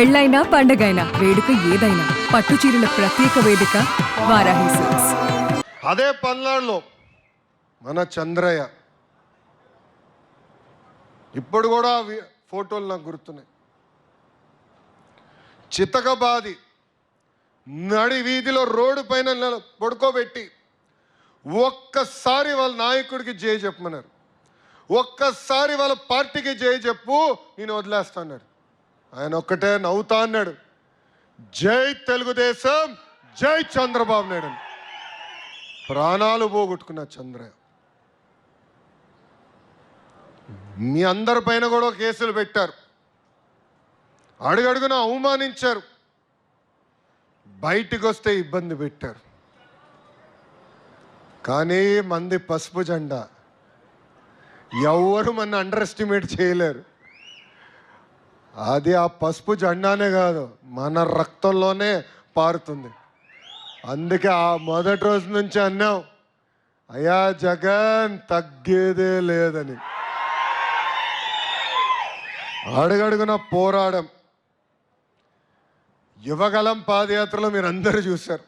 పెళ్ళైనా పండగైనా వేడుక ఏదైనా పట్టు చీరల ప్రత్యేక వేదిక వారాహి సిల్క్స్. అదే పల్నాడులో మన చంద్రయ్య ఇప్పుడు కూడా ఫోటోలు నాకు గుర్తున్నాయి. చితకబాది నడి వీధిలో రోడ్డు పైన పడుకోబెట్టి ఒక్కసారి వాళ్ళ నాయకుడికి జై చెప్పమన్నారు. ఒక్కసారి వాళ్ళ పార్టీకి జై చెప్పు, నేను వదిలేస్తా అన్నాడు. ఆయన ఒక్కటే నవ్వుతా అన్నాడు, జై తెలుగుదేశం, జై చంద్రబాబు నాయుడు అని. ప్రాణాలు పోగొట్టుకున్న చంద్రయ్య. మీ అందరి పైన కూడా కేసులు పెట్టారు, అడుగడుగున అవమానించారు, బయటికి వస్తే ఇబ్బంది పెట్టారు. కానీ మంది పసుపు జెండా, ఎవరు మన అండర్ ఎస్టిమేట్ చేయలేరు. అది ఆ పసుపు జెండానే కాదు, మన రక్తంలోనే పారుతుంది. అందుకే ఆ మొదటి రోజు నుంచి అన్నాం, అయ్యా జగన్ తగ్గేదే లేదని. అడుగడుగున పోరాడం. యువగలం పాదయాత్రలో మీరు అందరూ చూశారు.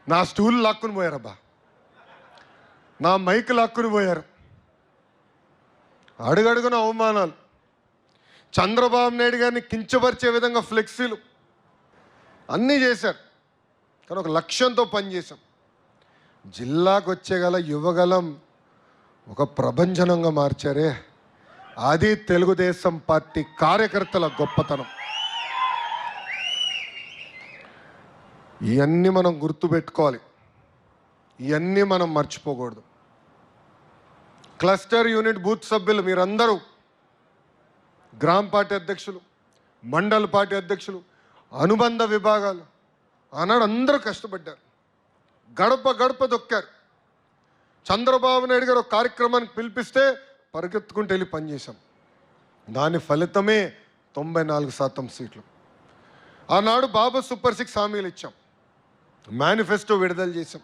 నా స్టూల్ లాక్కుని పోయారబ్బా, నా మైక్ లాక్కుని పోయారు. అడుగడుగున అవమానాలు. చంద్రబాబు నాయుడు గారిని కించపరిచే విధంగా ఫ్లెక్సీలు అన్నీ చేశారు. కానీ ఒక లక్ష్యంతో పనిచేశాం. జిల్లాకు వచ్చేగల యువగలం ఒక ప్రభంజనంగా మార్చారే, అది తెలుగుదేశం పార్టీ కార్యకర్తల గొప్పతనం. ఇవన్నీ మనం గుర్తుపెట్టుకోవాలి, ఇవన్నీ మనం మర్చిపోకూడదు. క్లస్టర్ యూనిట్ బూత్ సభ్యులు మీరందరూ, గ్రామ పార్టీ అధ్యక్షులు, మండల పార్టీ అధ్యక్షులు, అనుబంధ విభాగాలు, ఆనాడు అందరూ కష్టపడ్డారు, గడప గడప దొక్కారు. చంద్రబాబు నాయుడు గారు ఒక కార్యక్రమానికి పిలిపిస్తే పరిగెత్తుకుంటూ వెళ్ళి పనిచేశాం. దాని ఫలితమే 94% సీట్లు. ఆనాడు బాబు సూపర్ 6 హామీలు ఇచ్చాం, మేనిఫెస్టో విడుదల చేశాం.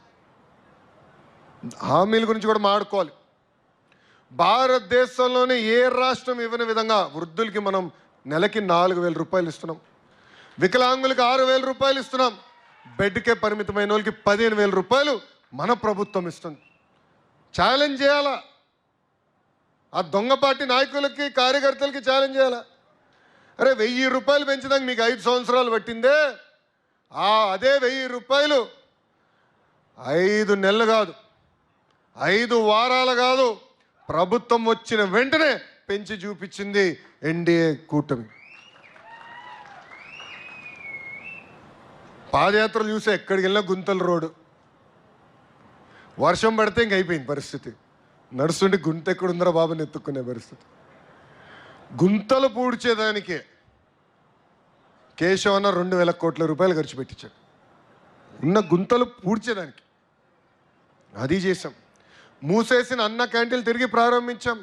హామీల గురించి కూడా మాట్లాడుకోవాలి. భారతదేశంలోనే ఏ రాష్ట్రం ఇవ్వని విధంగా వృద్ధులకి మనం నెలకి 4,000 రూపాయలు ఇస్తున్నాం, వికలాంగులకి 6,000 రూపాయలు ఇస్తున్నాం, బెడ్కే పరిమితమైన వాళ్ళకి 15,000 రూపాయలు మన ప్రభుత్వం ఇస్తుంది. ఛాలెంజ్ చేయాలా, ఆ దొంగ పార్టీ నాయకులకి కార్యకర్తలకి ఛాలెంజ్ చేయాలా. అరే 1,000 రూపాయలు పెంచడానికి మీకు 5 సంవత్సరాలు పట్టిందే, అదే 1,000 రూపాయలు 5 నెలలు కాదు, 5 వారాలు కాదు, ప్రభుత్వం వచ్చిన వెంటనే పెంచి చూపించింది ఎన్డీఏ కూటమి. పాదయాత్రలు చూసే ఎక్కడికి వెళ్ళినా గుంతల రోడ్డు. వర్షం పడితే ఇంక అయిపోయింది పరిస్థితి. నడుస్తుంటే గుంత ఎక్కడుందరా బాబుని ఎత్తుక్కునే పరిస్థితి. గుంతలు పూడ్చేదానికే కేశవన్న 2,000 కోట్ల రూపాయలు ఖర్చు పెట్టించాడు, ఉన్న గుంతలు పూడ్చేదానికి. అది చేసాం. మూసేసిన అన్న క్యాంటీన్లు తిరిగి ప్రారంభించాం.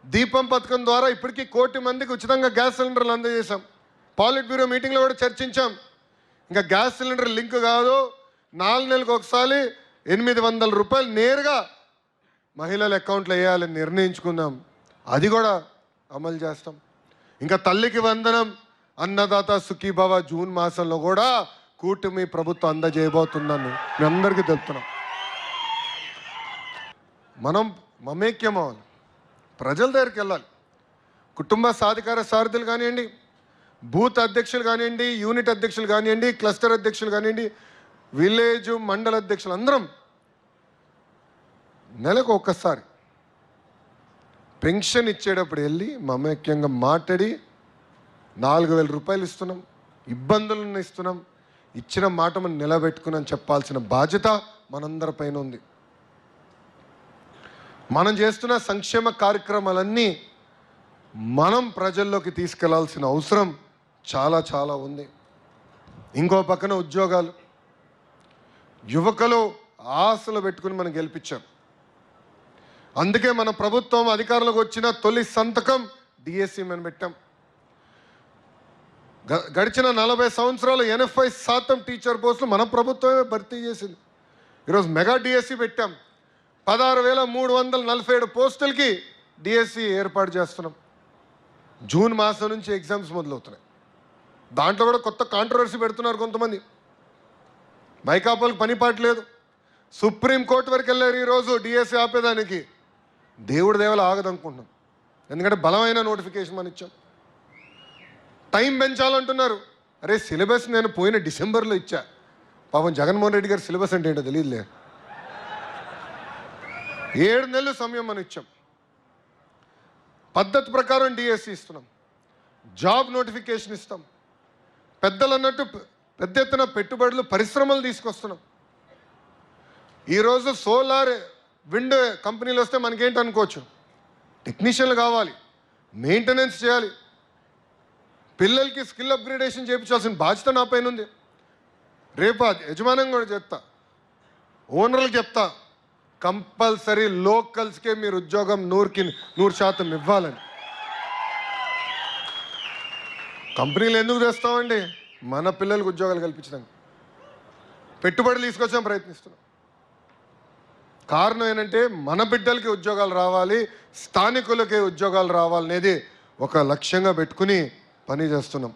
దీపం పథకం ద్వారా ఇప్పటికీ 1 కోటి మందికి ఉచితంగా గ్యాస్ సిలిండర్లు అందజేశాం. పాలిట్ బ్యూరో మీటింగ్లో కూడా చర్చించాం. ఇంకా గ్యాస్ సిలిండర్ లింక్ కాదు, 4 నెలలకు ఒకసారి 800 రూపాయలు నేరుగా మహిళల అకౌంట్లో వేయాలని నిర్ణయించుకున్నాం. అది కూడా అమలు చేస్తాం. ఇంకా తల్లికి వందనం, అన్నదాత సుఖీభవ జూన్ మాసంలో కూడా కూటమి ప్రభుత్వం అందజేయబోతుందని మీ అందరికీ తెలుపుతున్నాం. మనం మమేక్యం అవ్వాలి, ప్రజల దగ్గరికి వెళ్ళాలి. కుటుంబ సాధికార సారథులు కానివ్వండి, బూత్ అధ్యక్షులు కానివ్వండి, యూనిట్ అధ్యక్షులు కానివ్వండి, క్లస్టర్ అధ్యక్షులు కానివ్వండి, విలేజ్ మండల అధ్యక్షులు అందరం నెలకు ఒక్కసారి పెన్షన్ ఇచ్చేటప్పుడు వెళ్ళి మమేక్యంగా మాట్లాడి 4,000 రూపాయలు ఇస్తున్నాం, ఇబ్బందులను ఇస్తున్నాం, ఇచ్చిన మాట మనం నిలబెట్టుకున్నాం చెప్పాల్సిన బాధ్యత మనందరిపైన ఉంది. మనం చేస్తున్న సంక్షేమ కార్యక్రమాలన్నీ మనం ప్రజల్లోకి తీసుకెళ్లాల్సిన అవసరం చాలా చాలా ఉంది. ఇంకో పక్కన ఉద్యోగాలు, యువకులు ఆశలు పెట్టుకుని మనం గెలిపించాం. అందుకే మన ప్రభుత్వం అధికారంలోకి వచ్చిన తొలి సంతకం డిఎస్సి మనం పెట్టాం. గడిచిన 40 సంవత్సరాలు 80% టీచర్ పోస్టులు మన ప్రభుత్వమే భర్తీ చేసింది. ఈరోజు మెగా డిఎస్సి పెట్టాం. 16,347 పోస్టులకి డిఎస్సి ఏర్పాటు చేస్తున్నాం. జూన్ మాసం నుంచి ఎగ్జామ్స్ మొదలవుతున్నాయి. దాంట్లో కూడా కొత్త కాంట్రవర్సీ పెడుతున్నారు కొంతమంది. వైకాపాలకు పని పాటు లేదు. సుప్రీంకోర్టు వరకు వెళ్ళారు ఈరోజు డిఎస్సి ఆపేదానికి. దేవుడి దేవల ఆగదనుకుంటున్నాం, ఎందుకంటే బలమైన నోటిఫికేషన్ మనం ఇచ్చాం. టైం పెంచాలంటున్నారు. అరే సిలబస్ నేను పోయిన డిసెంబర్లో ఇచ్చా. పాపం జగన్మోహన్ రెడ్డి గారి సిలబస్ అంటే ఏంటో తెలియదులే. 7 నెలలు సమయం మనం ఇచ్చాం. పద్ధతి ప్రకారం డిఎస్సి ఇస్తున్నాం, జాబ్ నోటిఫికేషన్ ఇస్తాం, పెద్దలు అన్నట్టు పెద్ద ఎత్తున పెట్టుబడులు పరిశ్రమలు తీసుకొస్తున్నాం. ఈరోజు సోలార్ విండ్ కంపెనీలు వస్తే మనకేంటి అనుకోవచ్చు, టెక్నీషియన్లు కావాలి, మెయింటెనెన్స్ చేయాలి, పిల్లలకి స్కిల్ అప్గ్రేడేషన్ చేయించాల్సిన బాధ్యత నా పైన ఉంది. రేపు యజమానం కూడా చెప్తా, ఓనర్లకు చెప్తా, కంపల్సరీ లోకల్స్కే మీరు ఉద్యోగం 100% ఇవ్వాలని. కంపెనీలు ఎందుకు తెస్తామండి? మన పిల్లలకు ఉద్యోగాలు కల్పించడానికి, పెట్టుబడులు తీసుకొచ్చాం, ప్రయత్నిస్తున్నాం. కారణం ఏంటంటే మన బిడ్డలకి ఉద్యోగాలు రావాలి, స్థానికులకి ఉద్యోగాలు రావాలనేది ఒక లక్ష్యంగా పెట్టుకుని పని చేస్తున్నాం.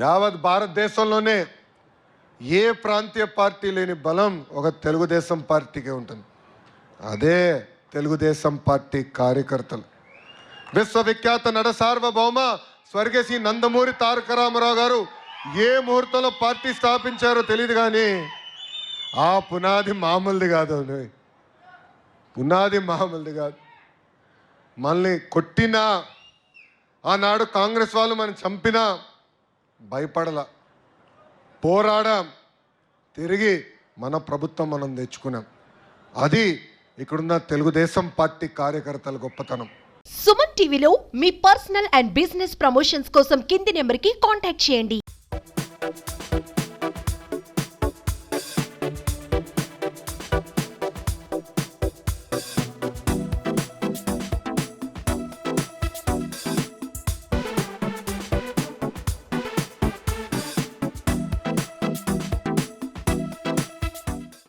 యావత్ భారతదేశంలోనే ఏ ప్రాంతీయ పార్టీ లేని బలం ఒక తెలుగుదేశం పార్టీకే ఉంటుంది. అదే తెలుగుదేశం పార్టీ కార్యకర్తలు. విశ్వవిఖ్యాత నట సార్వభౌమ స్వర్గీయ శ్రీ నందమూరి తారక రామారావు గారు ఏ ముహూర్తంలో పార్టీ స్థాపించారో తెలియదు, కానీ ఆ పునాది మామూలుది కాదు, పునాది మామూలుది కాదు. మనల్ని కొట్టినా, ఆనాడు కాంగ్రెస్ వాళ్ళు మనం చంపినా భయపడలా, పోరాడాం, తిరిగి మన ప్రభుత్వం మనం తెచ్చుకున్నాం. అది ఇక్కడున్న తెలుగుదేశం పార్టీ కార్యకర్తల గొప్పతనం. సుమన్ టీవీలో మీ పర్సనల్ అండ్ బిజినెస్ ప్రమోషన్స్ కోసం కింది నెంబర్కి కాంటాక్ట్ చేయండి.